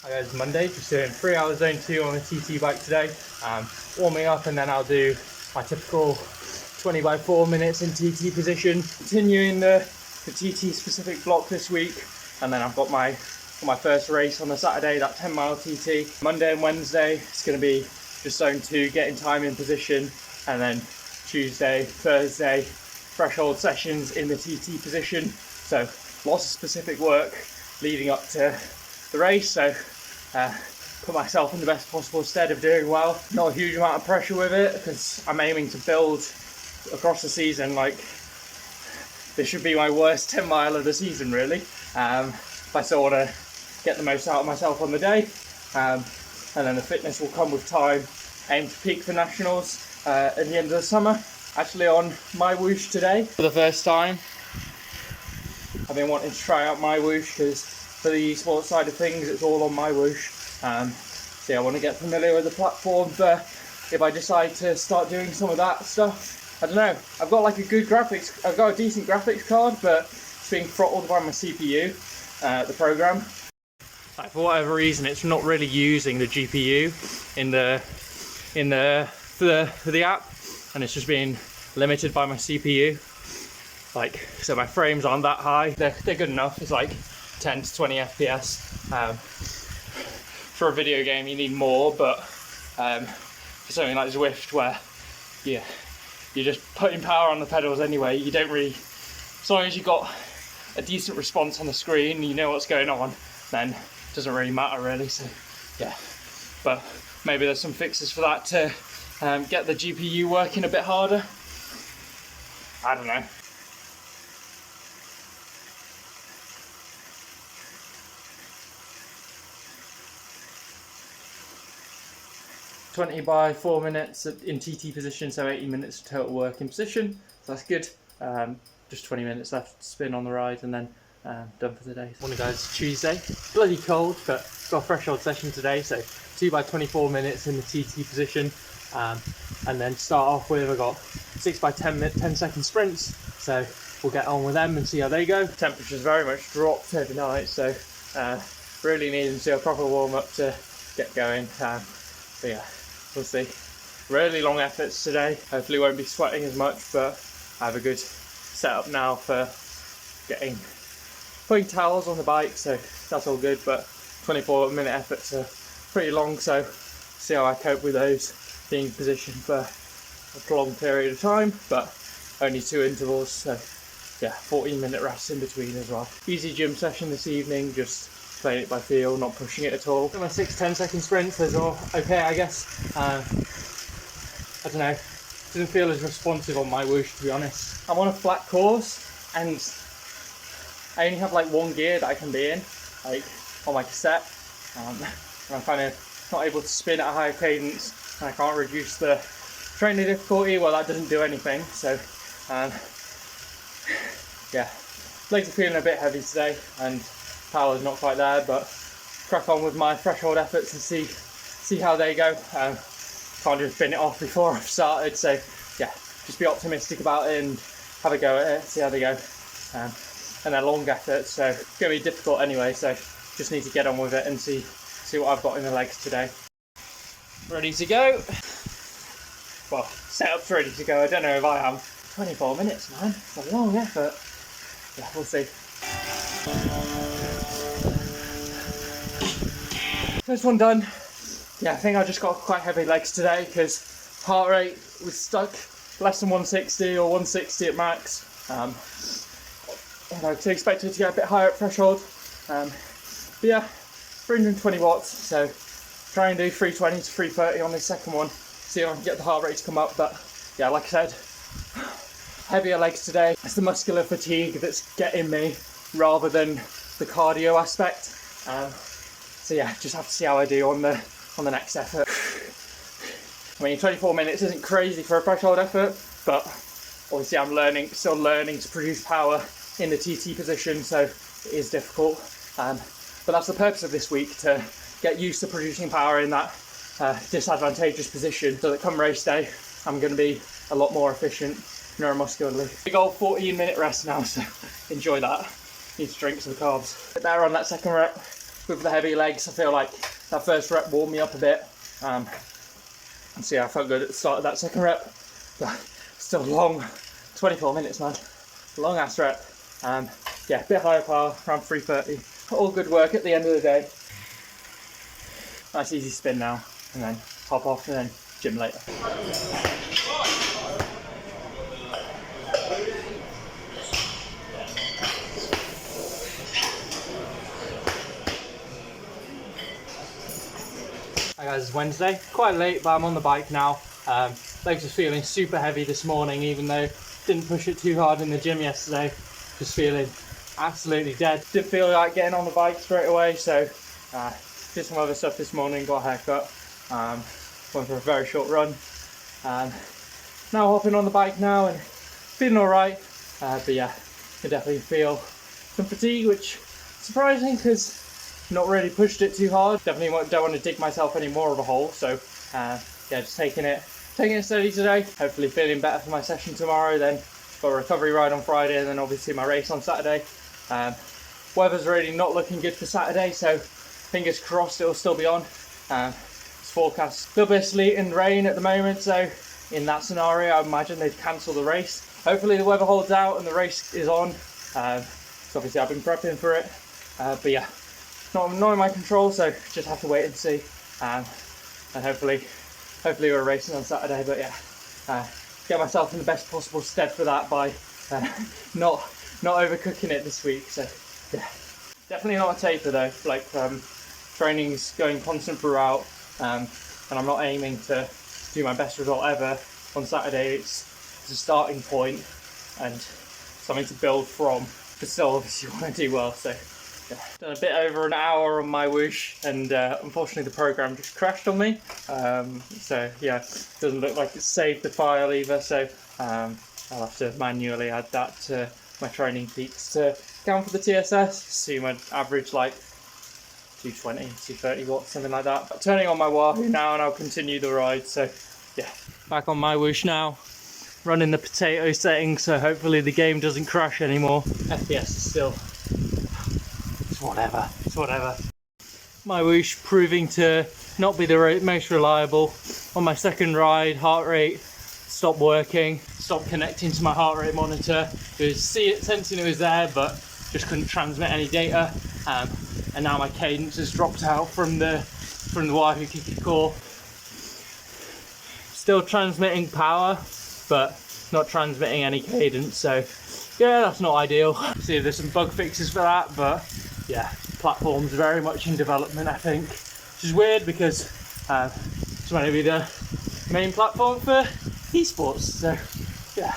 Hi guys, Monday, just doing 3 hours zone 2 on the TT bike today. Warming up and then I'll do my typical 20 by 4 minutes in TT position. Continuing the TT specific block this week, and then I've got my first race on the Saturday, that 10 mile TT. Monday and Wednesday, it's going to be just zone 2, getting time in position, and then Tuesday, Thursday, threshold sessions in the TT position. So lots of specific work leading up to the race, so put myself in the best possible stead of doing well. Not a huge amount of pressure with it because I'm aiming to build across the season. Like, this should be my worst 10 mile of the season really, if I still want to get the most out of myself on the day, and then the fitness will come with time. Aim to peak for nationals at the end of the summer. Actually on my whoosh today for the first time. I've been wanting to try out my whoosh because for the esports side of things, it's all on my whoosh. So yeah, I want to get familiar with the platform for if I decide to start doing some of that stuff. I don't know, I've got like a good graphics, I've got a decent graphics card, but it's being throttled by my CPU, the program. Like, for whatever reason, it's not really using the GPU for the app, and it's just being limited by my CPU. Like, so my frames aren't that high. They're good enough. It's like 10 to 20 FPS. For a video game, you need more, but for something like Zwift, where you're just putting power on the pedals anyway, you don't really, as long as you've got a decent response on the screen, you know what's going on, then it doesn't really matter really. So yeah, but maybe there's some fixes for that to get the GPU working a bit harder. I don't know. "20 by 4 minutes in TT position, so 80 minutes total work in position." So that's good. Just 20 minutes left to spin on the ride, and then done for the day. Morning guys, it's Tuesday. Bloody cold, but got a threshold session today, so 2 by 24 minutes in the TT position. And then to start off with, I've got 6 by 10 second sprints, so we'll get on with them and see how they go. Temperature's very much dropped overnight, so really needing to do a proper warm up to get going. So yeah, we'll see. Really long efforts today. Hopefully won't be sweating as much, but I have a good setup now for putting towels on the bike, so that's all good. But 24-minute efforts are pretty long, so see how I cope with those, being in position for a prolonged period of time, but only 2 intervals, so yeah, 14-minute rest in between as well. Easy gym session this evening, just playing it by feel, not pushing it at all. My 6-10 second sprints, those are okay, I guess. I don't know, didn't feel as responsive on my whoosh, to be honest. I'm on a flat course and I only have like one gear that I can be in, like on my cassette, and I'm kind of not able to spin at a higher cadence, and I can't reduce the training difficulty. Well, that doesn't do anything, so yeah, legs are feeling a bit heavy today and power's not quite there, but crack on with my threshold efforts and see how they go. Can't just bin it off before I've started, so yeah, just be optimistic about it and have a go at it, see how they go. And they're long efforts, so it's going to be difficult anyway, so just need to get on with it and see what I've got in the legs today. Ready to go. Well, setup's ready to go. I don't know if I am. 24 minutes, man. It's a long effort. Yeah, we'll see. First one done. Yeah, I think I just got quite heavy legs today because heart rate was stuck less than 160 or 160 at max. I was expected to get a bit higher at threshold. But yeah, 320 watts, so try and do 320 to 330 on this second one, see if I can get the heart rate to come up. But yeah, like I said, heavier legs today. It's the muscular fatigue that's getting me rather than the cardio aspect. So yeah, just have to see how I do on the next effort. I mean, 24 minutes isn't crazy for a threshold effort, but obviously I'm still learning to produce power in the TT position, so it is difficult. But that's the purpose of this week, to get used to producing power in that disadvantageous position, so that come race day, I'm going to be a lot more efficient neuromuscularly. Big old 14-minute rest now, so enjoy that. Need to drink some carbs. There on that second rep, with the heavy legs. I feel like that first rep warmed me up a bit. So yeah, I felt good at the start of that second rep, but still long, 24 minutes, man. Long ass rep. Yeah, a bit higher power, around 330. All good work at the end of the day. Nice easy spin now, and then hop off, and then gym later. Hi guys, it's Wednesday. Quite late, but I'm on the bike now. Legs are feeling super heavy this morning, even though didn't push it too hard in the gym yesterday. Just feeling absolutely dead. Didn't feel like getting on the bike straight away, so did some other stuff this morning, got a haircut, went for a very short run. Now hopping on the bike now and feeling alright, but yeah, can definitely feel some fatigue, which is surprising because not really pushed it too hard. Definitely don't want to dig myself any more of a hole, so yeah, just taking it steady today. Hopefully feeling better for my session tomorrow, then got a recovery ride on Friday, and then obviously my race on Saturday. Weather's really not looking good for Saturday, so fingers crossed it'll still be on. It's forecast a little bit of sleet and rain at the moment, so in that scenario I imagine they'd cancel the race. Hopefully the weather holds out and the race is on. So obviously I've been prepping for it, but yeah, not in my control, so just have to wait and see. And hopefully we're racing on Saturday, but yeah, get myself in the best possible stead for that by not overcooking it this week. So yeah, definitely not a taper though. Like training's going constant throughout, and I'm not aiming to do my best result ever on Saturday. It's a starting point and something to build from, but still obviously want to do well. So yeah, done a bit over an hour on my whoosh, and unfortunately the program just crashed on me. So yeah, doesn't look like it's saved the file either, so I'll have to manually add that to my training peaks to count for the TSS. See my average like 220, 230 watts, something like that. But turning on my Wahoo now and I'll continue the ride. So yeah, back on my whoosh now, running the potato setting, so hopefully the game doesn't crash anymore. FPS is still, it's whatever. My whoosh proving to not be the most reliable. On my second ride, heart rate stopped working, stopped connecting to my heart rate monitor. It was sensing it was there, but just couldn't transmit any data. And now my cadence has dropped out from the Wahoo Kiki core. Still transmitting power, but not transmitting any cadence. So yeah, that's not ideal. See if there's some bug fixes for that, but yeah, platform's very much in development, I think, which is weird because it's going to be the main platform for esports. So yeah,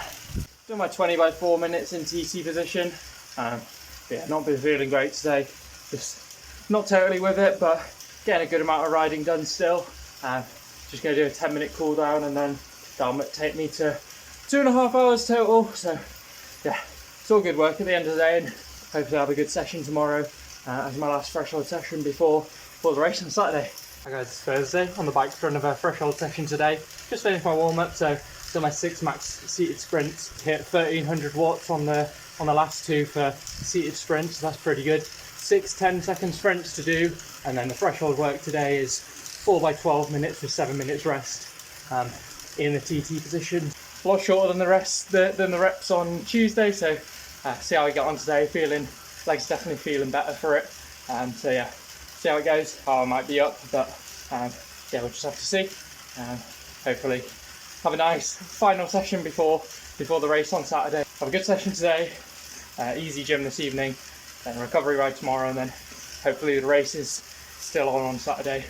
doing my 20 by 4 minutes in TT position. Yeah, not been feeling great today, just not totally with it, but getting a good amount of riding done still. Just going to do a 10-minute cool down, and then that'll take me to 2.5 hours total. So yeah, it's all good work at the end of the day, and hopefully I'll have a good session tomorrow as my last threshold session before the race on Saturday. Hi guys, it's Thursday, on the bike for another threshold session today. Just finished my warm-up, so my 6 max seated sprints. Hit 1300 watts on the last two for seated sprints, so that's pretty good. 6 10-second sprints to do, and then the threshold work today is 4 by 12 minutes with 7 minutes rest in the TT position. A lot shorter than the reps on Tuesday, so see how I get on today. Legs definitely feeling better for it. So yeah, see how it goes. I might be up, but yeah, we'll just have to see. Hopefully have a nice final session before the race on Saturday. Have a good session today, easy gym this evening, then a recovery ride tomorrow, and then hopefully the race is still on Saturday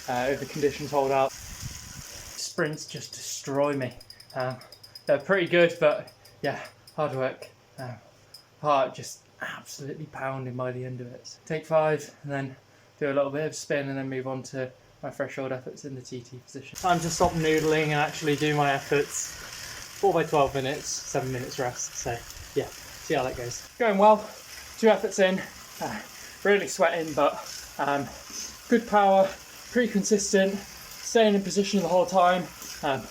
if the conditions hold out. Sprints just destroy me. They're pretty good, but yeah, hard work. Heart just absolutely pounding by the end of it. Take 5 and then do a little bit of spin and then move on to my threshold efforts in the TT position. Time to stop noodling and actually do my efforts. 4 by 12 minutes, 7 minutes rest. So yeah, see how that goes. Going well, 2 efforts in, really sweating, but good power, pretty consistent, staying in position the whole time, and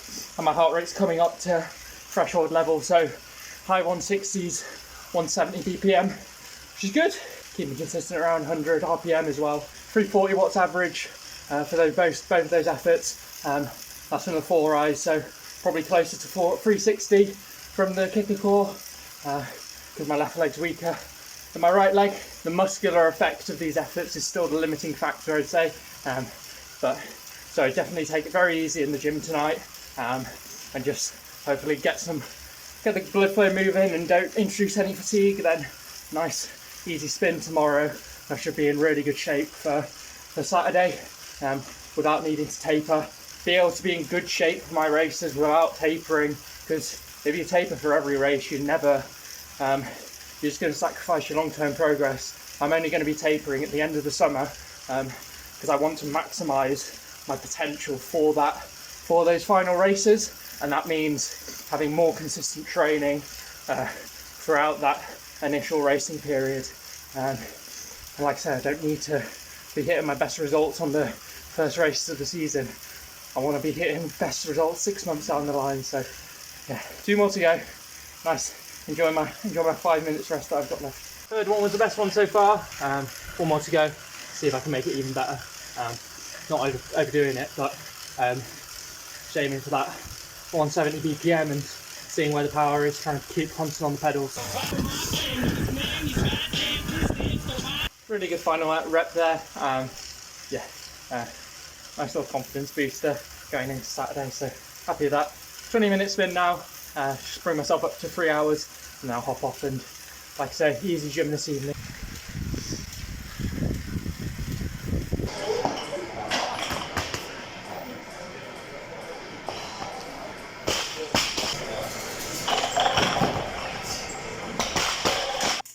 my heart rate's coming up to threshold level, so high 160s, 170 BPM, which is good. Keeping consistent around 100 RPM as well, 340 watts average for both of those efforts. That's from the 4 eyes, so probably closer to 360 from the kicker core, because my left leg's weaker than my right leg. The muscular effect of these efforts is still the limiting factor, I'd say. So definitely take it very easy in the gym tonight, and just hopefully get the blood flow moving and don't introduce any fatigue. Then nice easy spin tomorrow. I should be in really good shape for Saturday, without needing to taper. Be able to be in good shape for my races without tapering, because if you taper for every race, you're just going to sacrifice your long-term progress. I'm only going to be tapering at the end of the summer, because I want to maximise my potential for those final races, and that means having more consistent training throughout that initial racing period. And like I said, I don't need to be hitting my best results on the first races of the season. I want to be hitting best results 6 months down the line. So yeah, 2 more to go. Nice. Enjoy my 5 minutes rest that I've got left. Third one was the best one so far. 4 more to go. See if I can make it even better. Not overdoing it, but just aiming for that 170 BPM and seeing where the power is, trying to keep constant on the pedals. Really good final rep there. Nice little confidence booster going into Saturday, so happy with that. 20-minute spin now, just bring myself up to 3 hours, and now hop off and, like I say, easy gym this evening.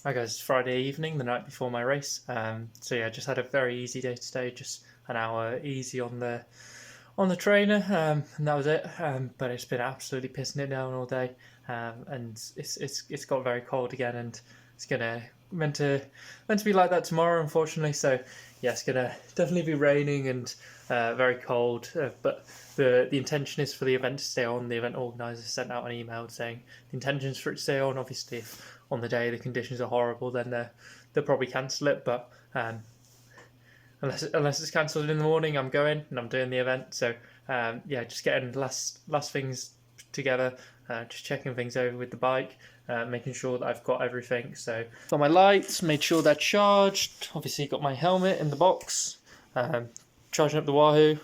Hi guys, it's Friday evening, the night before my race. So yeah, just had a very easy day today, just an hour easy on the trainer, and that was it. But it's been absolutely pissing it down all day, and it's got very cold again, and it's meant to be like that tomorrow, unfortunately. So yeah, it's gonna definitely be raining and very cold. But the intention is for the event to stay on. The event organizer sent out an email saying the intention is for it to stay on. Obviously, if on the day the conditions are horrible, then they'll probably cancel it. But unless it's cancelled in the morning, I'm going and I'm doing the event. So yeah, just getting last things together, just checking things over with the bike, making sure that I've got everything. So got my lights, made sure they're charged. Obviously got my helmet in the box, charging up the Wahoo.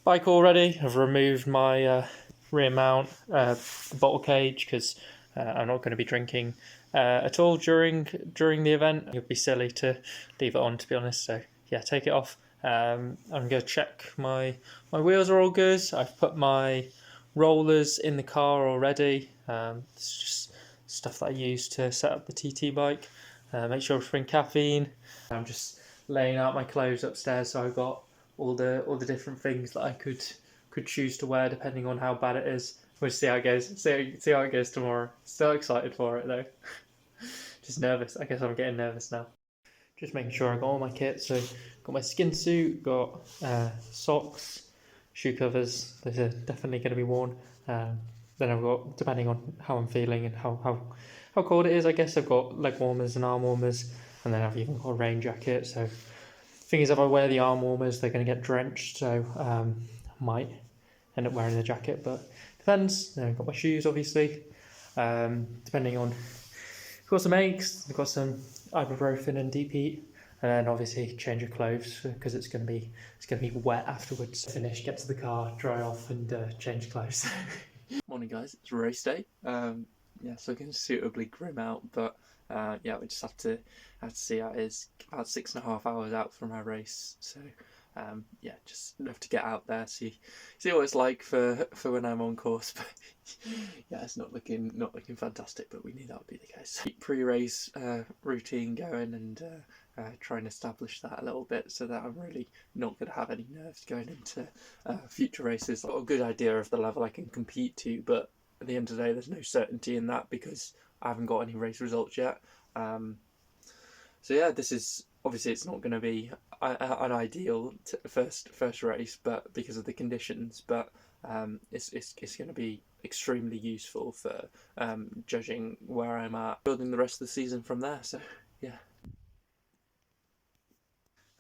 Bike all ready. I've removed my rear mount, the bottle cage, because I'm not going to be drinking at all during the event. It would be silly to leave it on, to be honest. So yeah, take it off. I'm going to check my wheels are all good. I've put my rollers in the car already. It's just stuff that I use to set up the TT bike. Make sure to bring caffeine. I'm just laying out my clothes upstairs, so I've got all the different things that I could choose to wear depending on how bad it is. We'll see how it goes. See how it goes tomorrow. Still excited for it though. Just nervous. I guess I'm getting nervous now. Just making sure I got all my kit. So got my skin suit, got socks, shoe covers. Those are definitely going to be worn. Then I've got, depending on how I'm feeling and how cold it is, I guess I've got leg warmers and arm warmers, and then I've even got a rain jacket. So thing is, if I wear the arm warmers, they're going to get drenched. So I might end up wearing the jacket, but depends. I've got my shoes, obviously. Depending on, I've got some eggs, I've got some ibuprofen and deep heat, and then obviously change of clothes because it's going to be wet afterwards. Finish, get to the car, dry off, and change clothes. Morning, guys. It's race day. Yeah, it's looking suitably grim out, but yeah, we just have to see how it is. About 6.5 hours out from our race, so yeah, just have to get out there, see what it's like for when I'm on course. But yeah, it's not looking fantastic, but we knew that would be the case. Keep pre-race routine going and try and establish that a little bit so that I'm really not going to have any nerves going into future races. I've got a good idea of the level I can compete to, but at the end of the day, there's no certainty in that because I haven't got any race results yet. So yeah, this is obviously it's not going to be an ideal first race, but because of the conditions, but it's going to be extremely useful for judging where I'm at, building the rest of the season from there. So yeah.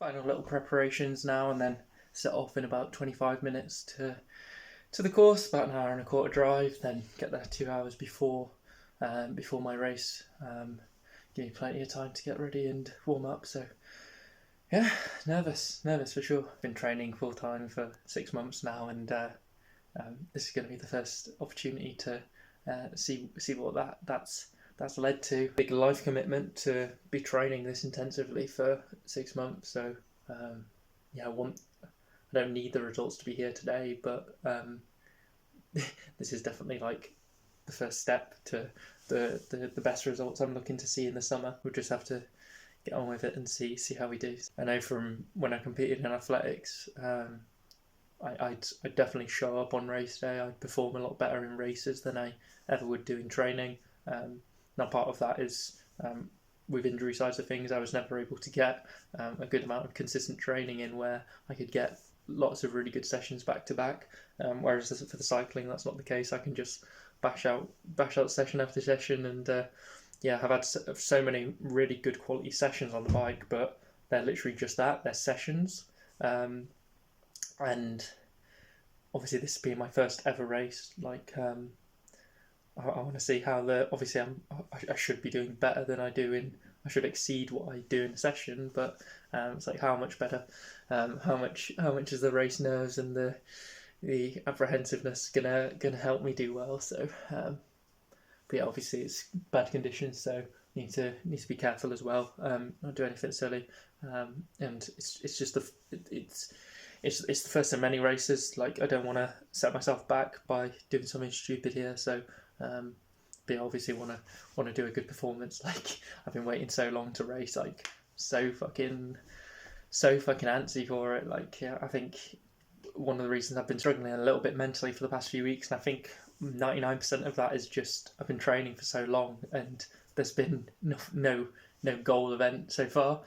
Final little preparations now, and then set off in about 25 minutes to the course, about an hour and a quarter drive, then get there 2 hours before my race. Give me plenty of time to get ready and warm up. So yeah, nervous for sure. I've been training full time for 6 months now, and this is going to be the first opportunity to see what that's led to. Big life commitment to be training this intensively for 6 months. So yeah, I don't need the results to be here today, but this is definitely like the first step to the best results I'm looking to see in the summer. We'll just have to get on with it and see how we do. I know from when I competed in athletics, I'd definitely show up on race day. I'd perform a lot better in races than I ever would do in training. Now part of that is with injury sides of things, I was never able to get a good amount of consistent training in where I could get lots of really good sessions back to back. Whereas for the cycling, that's not the case. I can just bash out session after session, and yeah, I've had so many really good quality sessions on the bike, but they're literally just that, they're sessions. And obviously this being my first ever race, like I want to see how obviously I should be doing better than I do I should exceed what I do in a session, but it's like how much better, how much is the race nerves and the apprehensiveness gonna help me do well. So but yeah, obviously it's bad conditions, so need to be careful as well, not do anything silly, and it's just it's the first of many races. Like I don't want to set myself back by doing something stupid here, so but I obviously want to do a good performance. Like I've been waiting so long to race, like so fucking antsy for it. Like yeah, I think one of the reasons I've been struggling a little bit mentally for the past few weeks, and I think 99% of that is just I've been training for so long and there's been no goal event so far.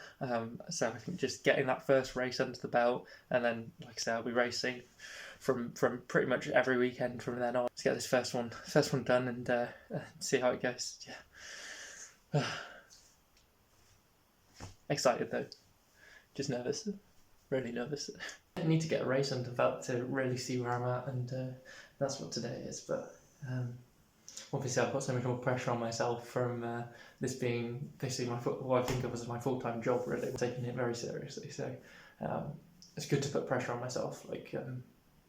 So I think just getting that first race under the belt, and then like I say, I'll be racing from pretty much every weekend from then on. Let's get this first one done and see how it goes. Yeah. Excited though, just nervous, really nervous. I need to get a race under the belt to really see where I'm at, and that's what today is. But obviously I've got so much more pressure on myself from this being basically what I think of as my full-time job, really. I'm taking it very seriously, so it's good to put pressure on myself. Like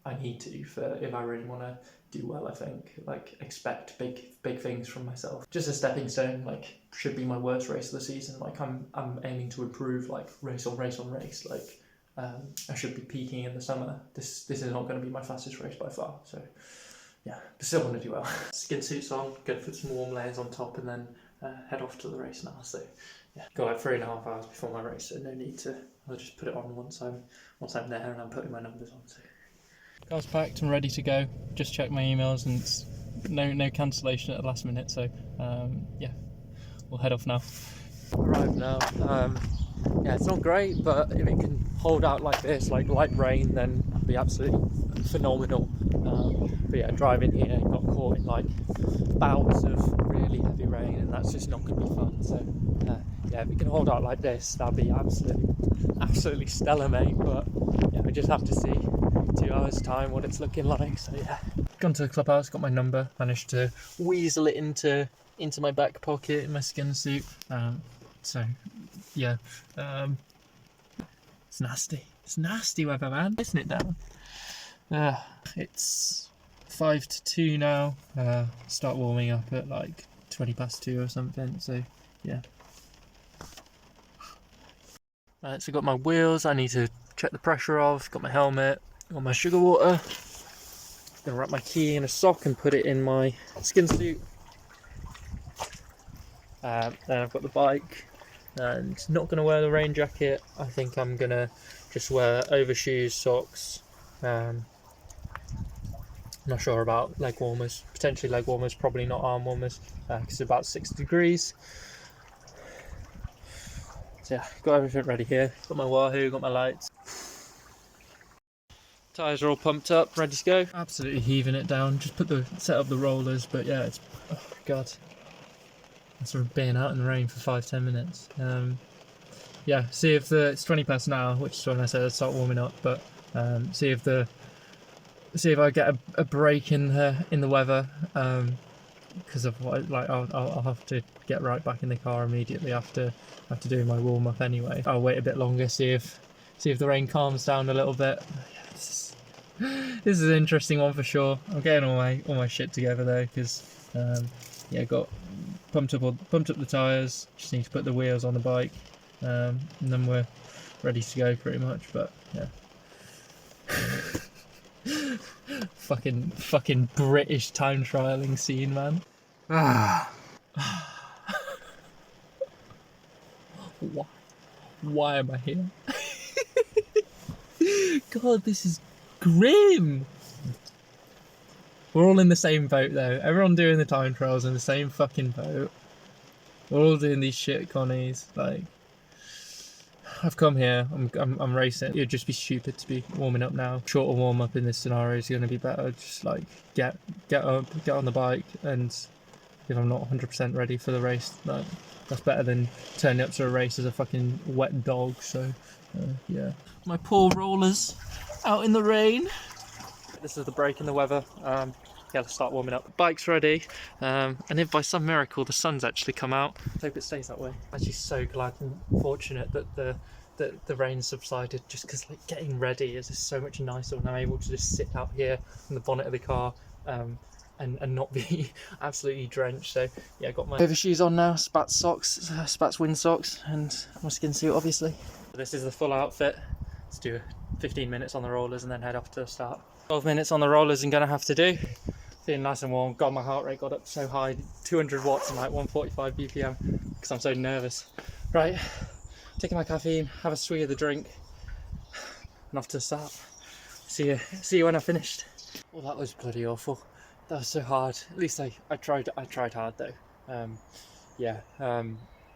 I need to, if I really want to do well. I think like expect big things from myself. Just a stepping stone. Like should be my worst race of the season. Like I'm aiming to improve, like race on race. Like I should be peaking in the summer. This is not going to be my fastest race by far. So yeah, but still want to do well. Skin suits on, gonna put some warm layers on top, and then head off to the race now. So yeah, got like 3.5 hours before my race, so no need to. I'll just put it on once I'm there and I'm putting my numbers on. So car's packed and ready to go. Just checked my emails and it's no cancellation at the last minute. So yeah, we'll head off now. Arrived now. Yeah, it's not great, but if it can hold out like this, like light rain, then that'd be absolutely phenomenal. But yeah, driving here got caught in like bouts of really heavy rain, and that's just not going to be fun. So yeah, if it can hold out like this, that'd be absolutely stellar, mate. But yeah, we just have to see 2 hours time what it's looking like. So yeah, gone to the clubhouse, got my number, managed to weasel it into my back pocket in my skin suit. So yeah, it's nasty weather, man, isn't it down? It's 5 to 2 now. Start warming up at like 20 past 2 or something, so yeah. So got my wheels, I need to check the pressure off, got my helmet, got my sugar water. Gonna wrap my key in a sock and put it in my skin suit. Then I've got the bike, and not going to wear the rain jacket. I think I'm going to just wear overshoes, socks. Not sure about leg warmers, potentially leg warmers, probably not arm warmers, because it's about 6 degrees. So yeah, got everything ready here. Got my Wahoo, got my lights. Tyres are all pumped up, ready to go. Absolutely heaving it down. Just set up the rollers, but yeah, it's, oh god. Sort of being out in the rain for 5-10 minutes. yeah, see if it's 20 past now, which is when I said I'd start warming up. But see if I get a break in the weather, because of what, like, I'll have to get right back in the car immediately after doing my warm up anyway. I'll wait a bit longer, see if the rain calms down a little bit. This is an interesting one for sure. I'm getting all my shit together though, because yeah, got pumped up the tyres. Just need to put the wheels on the bike, and then we're ready to go pretty much. But yeah. fucking British time trialing scene, man. Why am I here? God, this is grim. We're all in the same boat though. Everyone doing the time trials in the same fucking boat. We're all doing these shit connies. Like, I've come here. I'm racing. It'd just be stupid to be warming up now. Shorter warm up in this scenario is going to be better. Just like get up, get on the bike, and if I'm not 100% ready for the race, like, that's better than turning up to a race as a fucking wet dog. So yeah, my poor rollers out in the rain. This is the break in the weather. Yeah, let's start warming up. Bike's ready, and if by some miracle the sun's actually come out, I hope it stays that way. Actually, so glad and fortunate that the rain subsided, just because like getting ready is just so much nicer when I'm able to just sit out here in the bonnet of the car and not be absolutely drenched. So yeah, got my overshoes on now, Spats socks, Spats wind socks, and my skin suit obviously. This is the full outfit. Let's do 15 minutes on the rollers and then head off to the start. 12 minutes on the rollers I'm gonna have to do. Feeling nice and warm. God, my heart rate got up so high, 200 watts and like 145 BPM, because I'm so nervous. Right, taking my caffeine, have a swig of the drink, and off to the start. See you when I finished. Well, that was bloody awful. That was so hard. At least I tried hard though.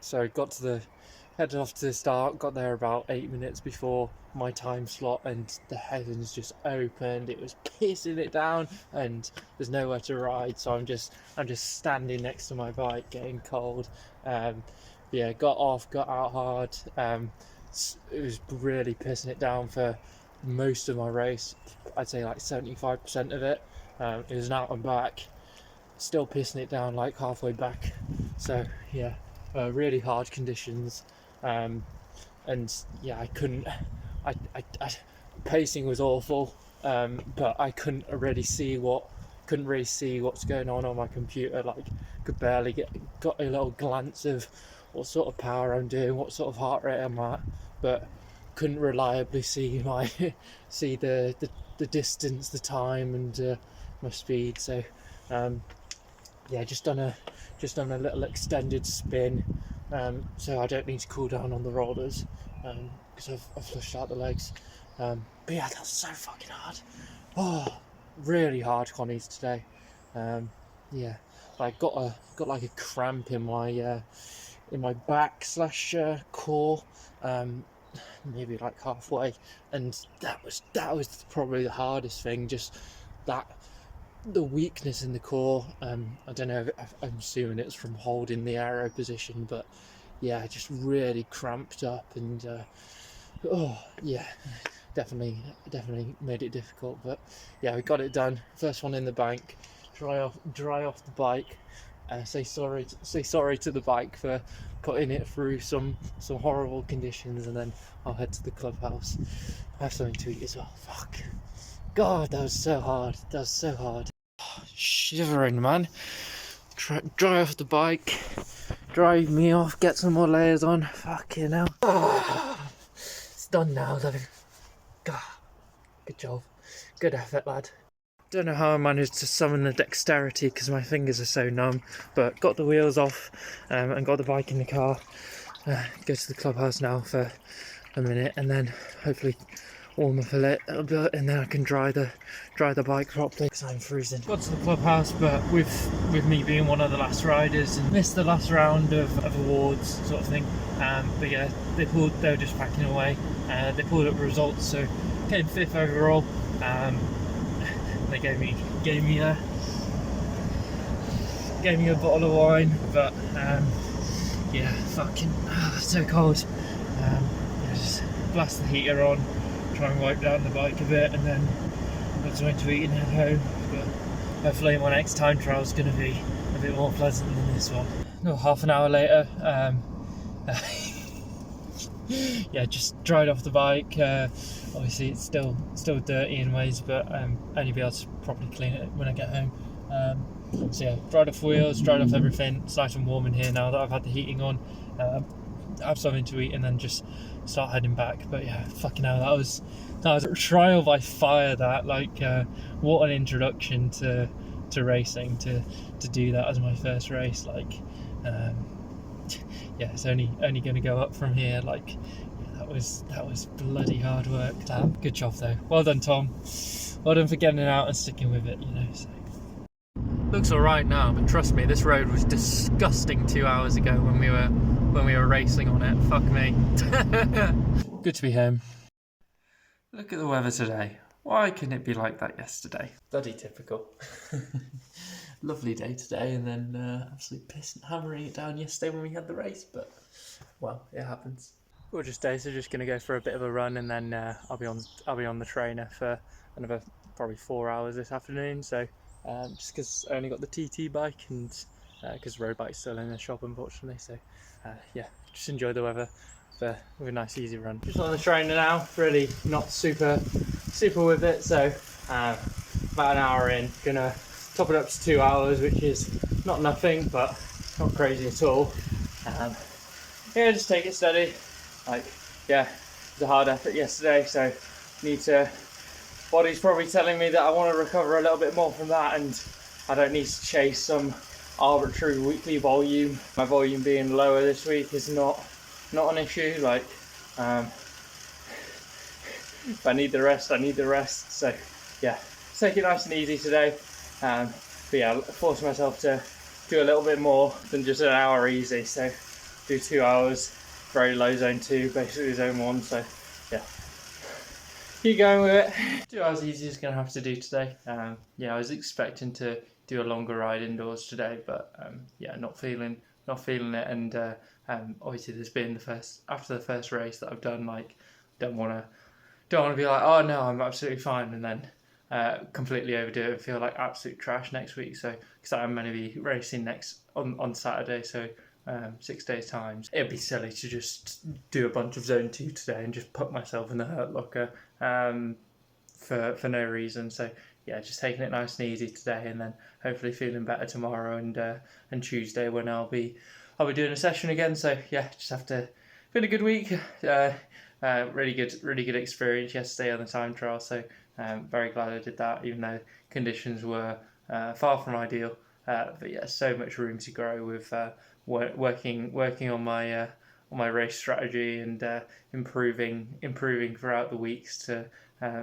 So headed off to the start, got there about 8 minutes before my time slot, and the heavens just opened. It was pissing it down and there's nowhere to ride, so I'm just standing next to my bike getting cold. Yeah, got off, got out hard. It was really pissing it down for most of my race. I'd say like 75% of it. It was an out and back, still pissing it down like halfway back. So yeah, really hard conditions. And yeah, I couldn't. Pacing was awful, but I couldn't really see what's going on my computer. Like, could barely got a little glance of what sort of power I'm doing, what sort of heart rate I'm at, but couldn't reliably see the distance, the time, and my speed. So yeah, just done a little extended spin. So I don't need to cool down on the rollers, because I've flushed out the legs. But yeah, that was so fucking hard. Oh, really hard connies today. Yeah, I got like a cramp in my back / core, maybe like halfway, and that was probably the hardest thing. Just the weakness in the core. I don't know, I'm assuming it's from holding the aero position, but yeah, just really cramped up, and oh yeah, definitely made it difficult. But yeah, we got it done. First one in the bank. Dry off the bike. Say sorry to the bike for putting it through some horrible conditions, and then I'll head to the clubhouse. I have something to eat as well. Fuck. God, that was so hard. Shivering, man. Dry off the bike, drive me off, get some more layers on. Fucking hell. It's done now though. God, good job. Good effort, lad. Don't know how I managed to summon the dexterity because my fingers are so numb, but got the wheels off, and got the bike in the car. Go to the clubhouse now for a minute, and then hopefully warm up a little bit, and then I can dry the bike properly because I'm freezing. Got to the clubhouse, but with me being one of the last riders and missed the last round of awards sort of thing. But yeah, they were just packing away. They pulled up results, so came 5th overall. They gave me a bottle of wine, but yeah, fucking so cold. Yeah, just blast the heater on, try and wipe down the bike a bit, and then got something to eat and head home. But hopefully my next time trial is going to be a bit more pleasant than this one. No, half an hour later, yeah, just dried off the bike. Obviously it's still dirty in ways, but only be able to properly clean it when I get home. So yeah, dried off wheels, dried off everything. It's nice and warm in here now that I've had the heating on. Have something to eat and then just start heading back. But yeah, fucking hell, that was a trial by fire. That, like, what an introduction to racing, to do that as my first race. Like, yeah, it's only going to go up from here. Like, yeah, that was bloody hard work. Damn, good job though. Well done, Tom. Well done for getting it out and sticking with it. You know. So. Looks alright now, but trust me, this road was disgusting 2 hours ago when we were racing on it. Fuck me. Good to be home. Look at the weather today. Why couldn't it be like that yesterday? Bloody typical. Lovely day today, and then absolutely pissed and hammering it down yesterday when we had the race, but well, it happens. Gorgeous day, so just gonna go for a bit of a run, and then I'll be on the trainer for another probably 4 hours this afternoon. So just because I only got the TT bike, and because road bike's still in the shop, unfortunately. So yeah, just enjoy the weather with a nice easy run. Just on the trainer now, really not super with it. So about an hour in, gonna top it up to 2 hours, which is not nothing, but not crazy at all. Yeah, just take it steady. Like, yeah, it was a hard effort yesterday, so body's probably telling me that I want to recover a little bit more from that, and I don't need to chase some arbitrary weekly volume. My volume being lower this week is not an issue. Like, if I need the rest, I need the rest. So yeah, take it nice and easy today. But yeah, force myself to do a little bit more than just an hour easy. So do 2 hours, very low zone 2, basically zone 1. So yeah, keep going with it. 2 hours easy is going to have to do today. Yeah, I was expecting to do a longer ride indoors today, but yeah, not feeling it. And obviously there's been after the first race that I've done, like, don't want to be like, oh no, I'm absolutely fine, and then completely overdo it and feel like absolute trash next week. So, because I'm going to be racing on Saturday, so 6 days time, it'd be silly to just do a bunch of zone 2 today and just put myself in the hurt locker for no reason. So yeah, just taking it nice and easy today, and then hopefully feeling better tomorrow and Tuesday when I'll be doing a session again. So yeah, just have to. Been a good week. Really good experience yesterday on the time trial. So very glad I did that, even though conditions were far from ideal. But yeah, so much room to grow with working on my race strategy and improving throughout the weeks to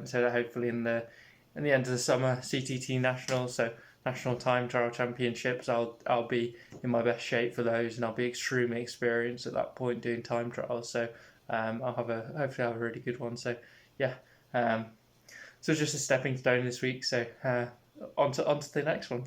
so that hopefully in the end of the summer CTT Nationals, so National Time Trial Championships, I'll be in my best shape for those, and I'll be extremely experienced at that point doing time trials. So I'll hopefully have a really good one. So yeah, so just a stepping stone this week. So on to the next one.